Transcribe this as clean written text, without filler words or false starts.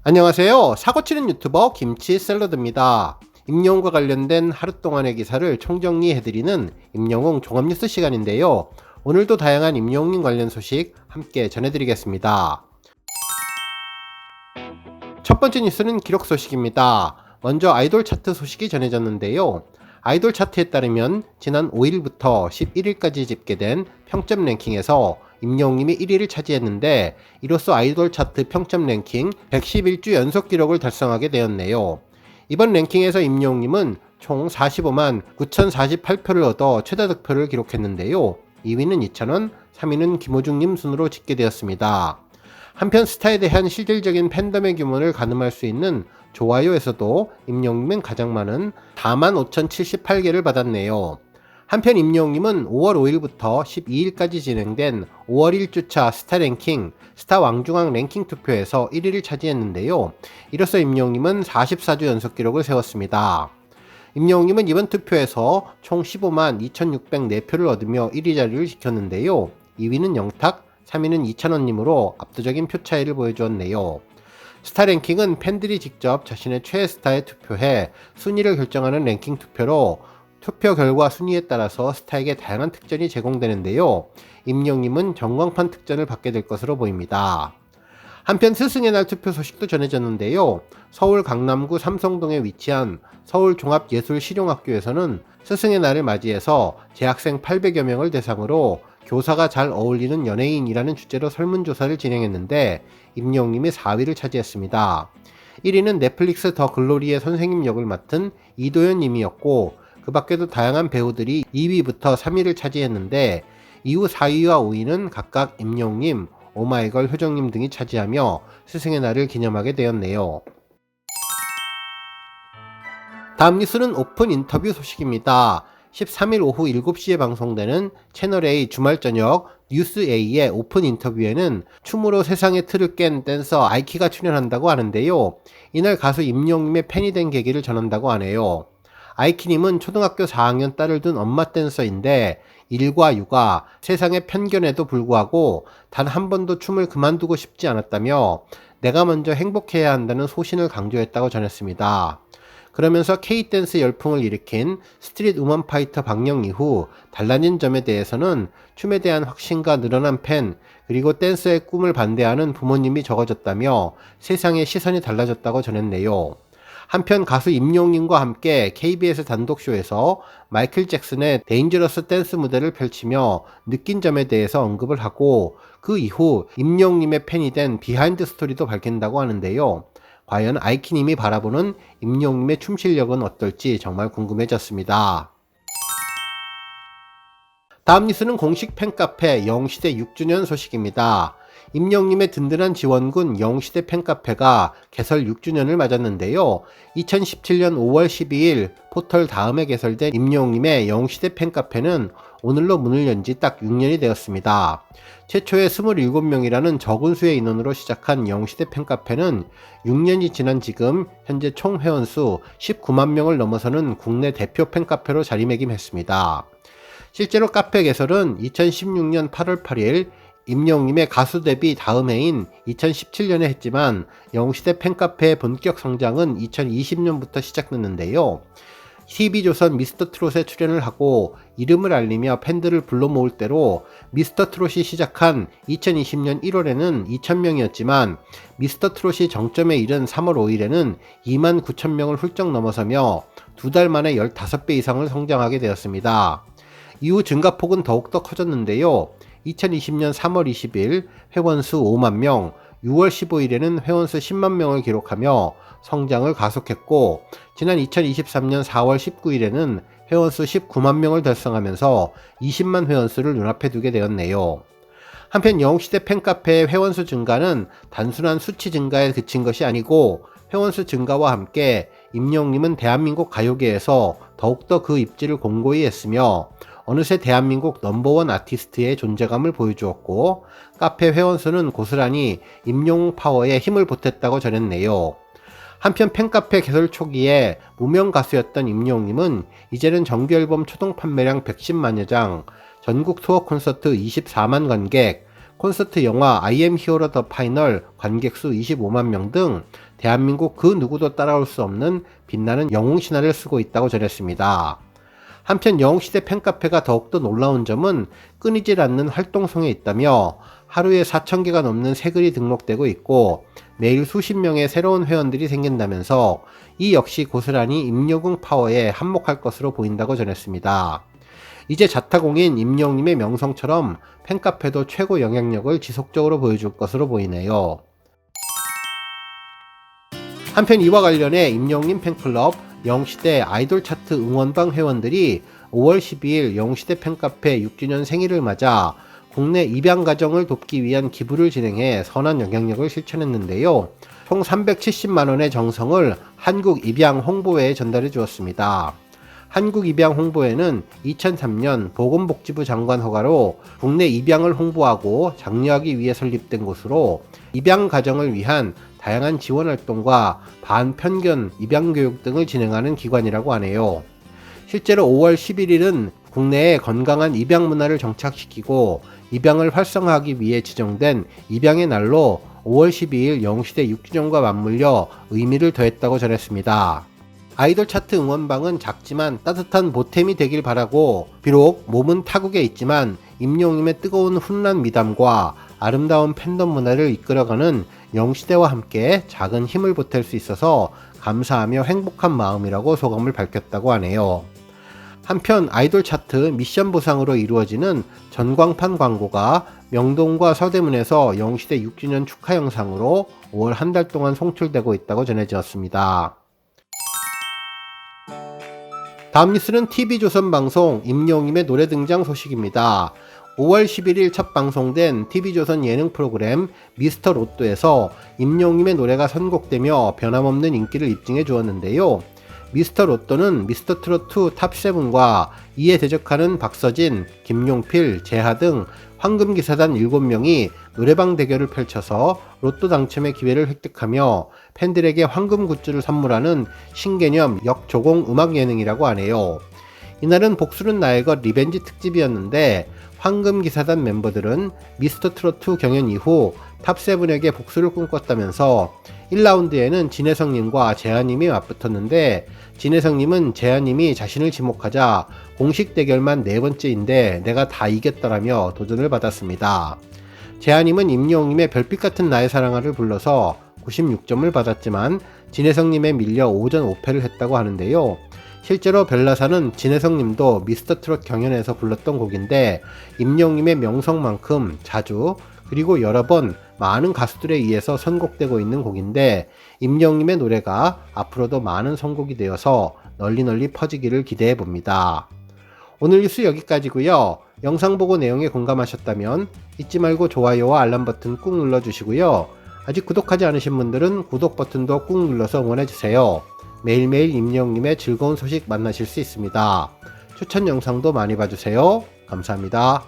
안녕하세요. 사고치는 유튜버 김치샐러드입니다. 임영웅과 관련된 하루 동안의 기사를 총정리해드리는 임영웅 종합뉴스 시간인데요. 오늘도 다양한 임영웅 관련 소식 함께 전해드리겠습니다. 첫 번째 뉴스는 기록 소식입니다. 먼저 아이돌 차트 소식이 전해졌는데요. 아이돌 차트에 따르면 지난 5일부터 11일까지 집계된 평점 랭킹에서 임영웅님이 1위를 차지했는데 이로써 아이돌 차트 평점 랭킹 111주 연속 기록을 달성하게 되었네요. 이번 랭킹에서 임영웅님은 총 45만 9,048표를 얻어 최다 득표를 기록했는데요. 2위는 이찬원, 3위는 김호중님 순으로 집계되었습니다. 한편 스타에 대한 실질적인 팬덤의 규모를 가늠할 수 있는 좋아요에서도 임영웅님은 가장 많은 45,078개를 받았네요. 한편 임영웅님은 5월 5일부터 12일까지 진행된 5월 1주차 스타랭킹, 스타왕중왕 랭킹 투표에서 1위를 차지했는데요. 이로써 임영웅님은 44주 연속 기록을 세웠습니다. 임영웅님은 이번 투표에서 총 15만 2,604표를 얻으며 1위 자리를 지켰는데요. 2위는 영탁, 3위는 이찬원님으로 압도적인 표 차이를 보여주었네요. 스타랭킹은 팬들이 직접 자신의 최애 스타에 투표해 순위를 결정하는 랭킹 투표로 투표 결과 순위에 따라서 스타에게 다양한 특전이 제공되는데요. 임영웅님은 전광판 특전을 받게 될 것으로 보입니다. 한편 스승의 날 투표 소식도 전해졌는데요. 서울 강남구 삼성동에 위치한 서울종합예술실용학교에서는 스승의 날을 맞이해서 재학생 800여 명을 대상으로 교사가 잘 어울리는 연예인이라는 주제로 설문조사를 진행했는데 임영웅님이 4위를 차지했습니다. 1위는 넷플릭스 더 글로리의 선생님 역을 맡은 이도현 님이었고 그 밖에도 다양한 배우들이 2위부터 3위를 차지했는데 이후 4위와 5위는 각각 임영웅님, 오마이걸 효정님 등이 차지하며 스승의 날을 기념하게 되었네요. 다음 뉴스는 오픈 인터뷰 소식입니다. 13일 오후 7시에 방송되는 채널A 주말저녁 뉴스A의 오픈 인터뷰에는 춤으로 세상의 틀을 깬 댄서 아이키가 출연한다고 하는데요. 이날 가수 임영웅님의 팬이 된 계기를 전한다고 하네요. 아이키님은 초등학교 4학년 딸을 둔 엄마 댄서인데 일과 육아, 세상의 편견에도 불구하고 단 한 번도 춤을 그만두고 싶지 않았다며 내가 먼저 행복해야 한다는 소신을 강조했다고 전했습니다. 그러면서 K-댄스 열풍을 일으킨 스트릿 우먼 파이터 방영 이후 달라진 점에 대해서는 춤에 대한 확신과 늘어난 팬, 그리고 댄서의 꿈을 반대하는 부모님이 적어졌다며 세상의 시선이 달라졌다고 전했네요. 한편 가수 임영웅님과 함께 KBS 단독쇼에서 마이클 잭슨의 데인저러스 댄스 무대를 펼치며 느낀 점에 대해서 언급을 하고 그 이후 임영웅님의 팬이 된 비하인드 스토리도 밝힌다고 하는데요. 과연 아이키님이 바라보는 임영웅님의 춤 실력은 어떨지 정말 궁금해졌습니다. 다음 뉴스는 공식 팬카페 영웅시대 6주년 소식입니다. 임영웅님의 든든한 지원군 영웅시대 팬카페가 개설 6주년을 맞았는데요. 2017년 5월 12일 포털 다음에 개설된 임영웅님의 영웅시대 팬카페는 오늘로 문을 연 지 딱 6년이 되었습니다. 최초의 27명이라는 적은 수의 인원으로 시작한 영웅시대 팬카페는 6년이 지난 지금 현재 총 회원수 19만 명을 넘어서는 국내 대표 팬카페로 자리매김했습니다. 실제로 카페 개설은 2016년 8월 8일 임영웅님의 가수 데뷔 다음 해인 2017년에 했지만 영웅시대 팬카페의 본격 성장은 2020년부터 시작됐는데요. TV조선 미스터트롯에 출연을 하고 이름을 알리며 팬들을 불러 모을 때로 미스터트롯이 시작한 2020년 1월에는 2,000명이었지만 미스터트롯이 정점에 이른 3월 5일에는 2만 9천 명을 훌쩍 넘어서며 두 달 만에 15배 이상을 성장하게 되었습니다. 이후 증가폭은 더욱더 커졌는데요. 2020년 3월 20일 회원수 5만 명, 6월 15일에는 회원수 10만 명을 기록하며 성장을 가속했고 지난 2023년 4월 19일에는 회원수 19만 명을 달성하면서 20만 회원수를 눈앞에 두게 되었네요. 한편 영웅시대 팬카페의 회원수 증가는 단순한 수치 증가에 그친 것이 아니고 회원수 증가와 함께 임영웅님은 대한민국 가요계에서 더욱더 그 입지를 공고히 했으며 어느새 대한민국 넘버원 아티스트의 존재감을 보여주었고 카페 회원수는 고스란히 임영웅 파워에 힘을 보탰다고 전했네요. 한편 팬카페 개설 초기에 무명 가수였던 임영웅님은 이제는 정규앨범 초동 판매량 110만여 장, 전국 투어 콘서트 24만 관객, 콘서트 영화 I am hero the final 관객 수 25만 명 등 대한민국 그 누구도 따라올 수 없는 빛나는 영웅 신화를 쓰고 있다고 전했습니다. 한편 영웅시대 팬카페가 더욱더 놀라운 점은 끊이질 않는 활동성에 있다며 하루에 4,000개가 넘는 새 글이 등록되고 있고 매일 수십 명의 새로운 회원들이 생긴다면서 이 역시 고스란히 임요궁 파워에 한몫할 것으로 보인다고 전했습니다. 이제 자타공인 임영님의 명성처럼 팬카페도 최고 영향력을 지속적으로 보여줄 것으로 보이네요. 한편 이와 관련해 임영님 팬클럽 영시대 아이돌 차트 응원방 회원들이 5월 12일 영시대 팬카페 6주년 생일을 맞아 국내 입양 가정을 돕기 위한 기부를 진행해 선한 영향력을 실천했는데요. 총 370만원의 정성을 한국입양홍보회에 전달해 주었습니다. 한국입양홍보회는 2003년 보건복지부 장관 허가로 국내 입양을 홍보하고 장려하기 위해 설립된 곳으로 입양 가정을 위한 다양한 지원 활동과 반편견 입양 교육 등을 진행하는 기관이라고 하네요. 실제로 5월 11일은 국내에 건강한 입양 문화를 정착시키고 입양을 활성화하기 위해 지정된 입양의 날로 5월 12일 영시대 6주년과 맞물려 의미를 더했다고 전했습니다. 아이돌 차트 응원방은 작지만 따뜻한 보탬이 되길 바라고 비록 몸은 타국에 있지만 임영님의 뜨거운 훈남 미담과 아름다운 팬덤 문화를 이끌어가는 영시대와 함께 작은 힘을 보탤 수 있어서 감사하며 행복한 마음이라고 소감을 밝혔다고 하네요. 한편 아이돌 차트 미션 보상으로 이루어지는 전광판 광고가 명동과 서대문에서 영시대 6주년 축하 영상으로 5월 한 달 동안 송출되고 있다고 전해졌습니다. 다음 뉴스는 TV조선 방송 임영님의 노래 등장 소식입니다. 5월 11일 첫 방송된 TV조선 예능 프로그램 미스터 로또에서 임영님의 노래가 선곡되며 변함없는 인기를 입증해 주었는데요. 미스터 로또는 미스터 트롯2 탑7과 이에 대적하는 박서진, 김용필, 재하 등 황금기사단 7명이 노래방 대결을 펼쳐서 로또 당첨의 기회를 획득하며 팬들에게 황금 굿즈를 선물하는 신개념 역조공 음악 예능이라고 하네요. 이날은 복수는 나의 것 리벤지 특집이었는데 황금기사단 멤버들은 미스터 트롯2 경연 이후 탑7에게 복수를 꿈꿨다면서 1라운드에는 진혜성님과 재하님이 맞붙었는데 진혜성님은 재하님이 자신을 지목하자 공식 대결만 4번째인데 내가 다 이겼다라며 도전을 받았습니다. 재하님은 임영웅님의 별빛 같은 나의 사랑아를 불러서 96점을 받았지만 진혜성님에 밀려 5전 5패를 했다고 하는데요. 실제로 별나사는 진혜성님도 미스터트롯 경연에서 불렀던 곡인데 임영웅님의 명성만큼 자주 그리고 여러 번 많은 가수들에 의해서 선곡되고 있는 곡인데 임영웅님의 노래가 앞으로도 많은 선곡이 되어서 널리 퍼지기를 기대해 봅니다. 오늘 뉴스 여기까지고요. 영상 보고 내용에 공감하셨다면 잊지 말고 좋아요와 알람 버튼 꾹 눌러주시고요. 아직 구독하지 않으신 분들은 구독 버튼도 꾹 눌러서 응원해주세요. 매일매일 임영웅님의 즐거운 소식 만나실 수 있습니다. 추천 영상도 많이 봐주세요. 감사합니다.